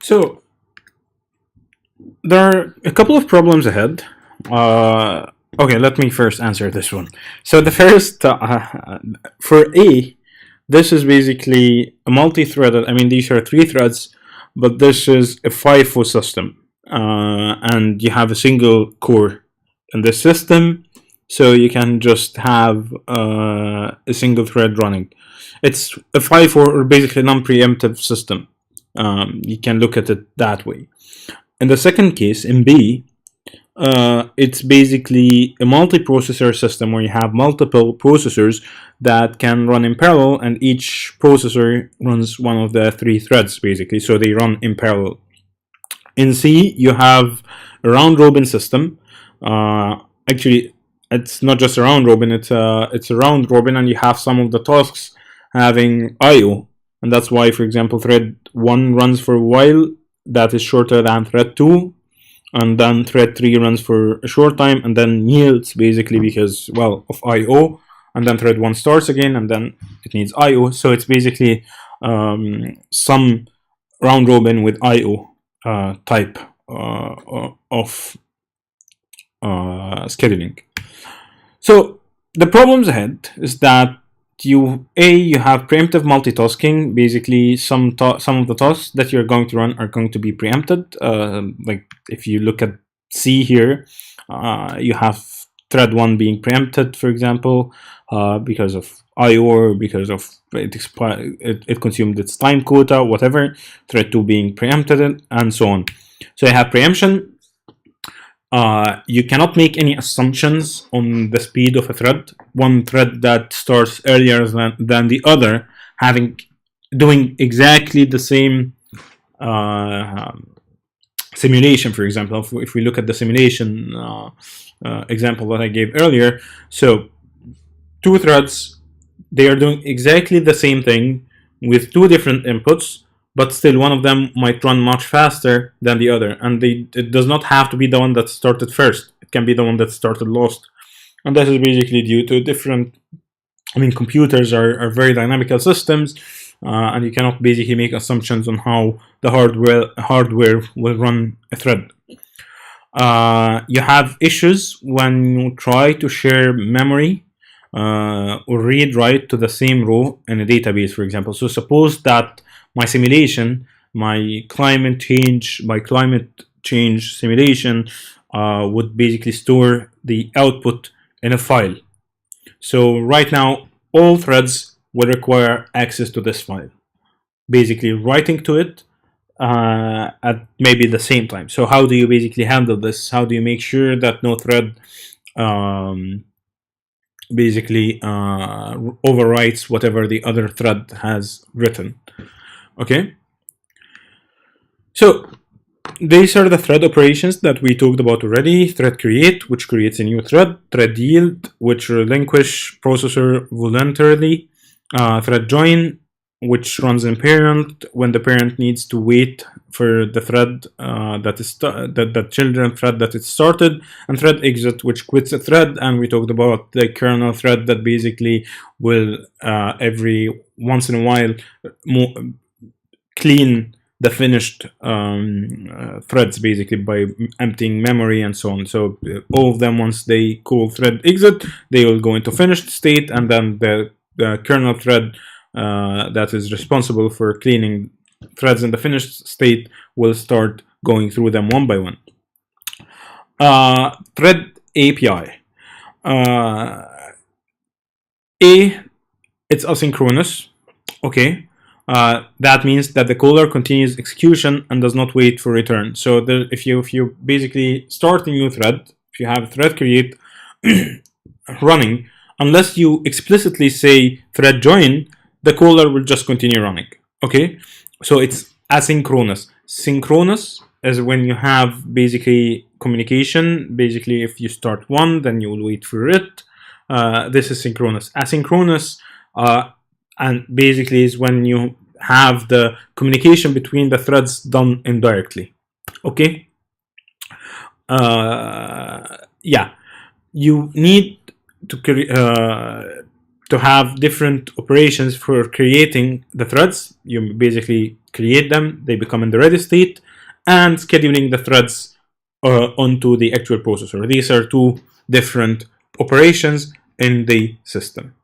So there are a couple of problems ahead. Okay, let me first answer this one. So the first, for A, this is basically a multi-threaded. I mean, these are three threads, but this is a FIFO system, and you have a single core in this system, so you can just have a single thread running. It's a FIFO, or basically non-preemptive system. You can look at it that way. In the second case, in B, it's basically a multi-processor system where you have multiple processors that can run in parallel, and each processor runs one of the three threads, basically, so they run in parallel. In C, you have a round-robin system. Actually, it's not just a round-robin; it's a round-robin, and you have some of the tasks having I/O, and that's why, for example, thread 1 runs for a while. That is shorter than thread 2, and then thread 3 runs for a short time and then yields, basically because, well, of IO, and then thread 1 starts again and then it needs IO. So it's basically some round robin with IO type of scheduling. So the problems ahead is that you have preemptive multitasking. Basically, some of the tasks that you're going to run are going to be preempted. Like if you look at C here, you have thread 1 being preempted, for example, because of IO, or because of it consumed its time quota, whatever. Thread 2 being preempted, and so on. So you have preemption. You cannot make any assumptions on the speed of a thread. One thread that starts earlier than the other, doing exactly the same simulation, for example. If we look at the simulation example that I gave earlier, so two threads, they are doing exactly the same thing with two different inputs, but still one of them might run much faster than the other, and it does not have to be the one that started first. It can be the one that started last, and that is basically due to different. I mean, computers are very dynamical systems, and you cannot basically make assumptions on how the hardware will run a thread. You have issues when you try to share memory or read write to the same row in a database, for example. So suppose that my simulation, my climate change simulation, would basically store the output in a file. So right now, all threads will require access to this file, basically writing to it at maybe the same time. So how do you basically handle this? How do you make sure that no thread basically overwrites whatever the other thread has written? Okay, so these are the thread operations that we talked about already. Thread create, which creates a new thread. Thread yield, which relinquish processor voluntarily. Thread join, which runs in parent when the parent needs to wait for the thread that children thread that it started. And thread exit, which quits a thread. And we talked about the kernel thread that basically will every once in a while clean the finished threads, basically by emptying memory and so on. So all of them, once they call thread exit, they will go into finished state, and then the kernel thread that is responsible for cleaning threads in the finished state will start going through them one by one. Thread API. It's asynchronous. Okay. That means that the caller continues execution and does not wait for return. So if you basically start a new thread, if you have thread create running, unless you explicitly say thread join, the caller will just continue running. Okay, so it's asynchronous. Synchronous is when you have basically communication. Basically, if you start one, then you will wait for it. This is synchronous. Asynchronous and basically is when you have the communication between the threads done indirectly. Okay. Yeah, you need to to have different operations for creating the threads. You basically create them, they become in the ready state, and scheduling the threads onto the actual processor. These are two different operations in the system.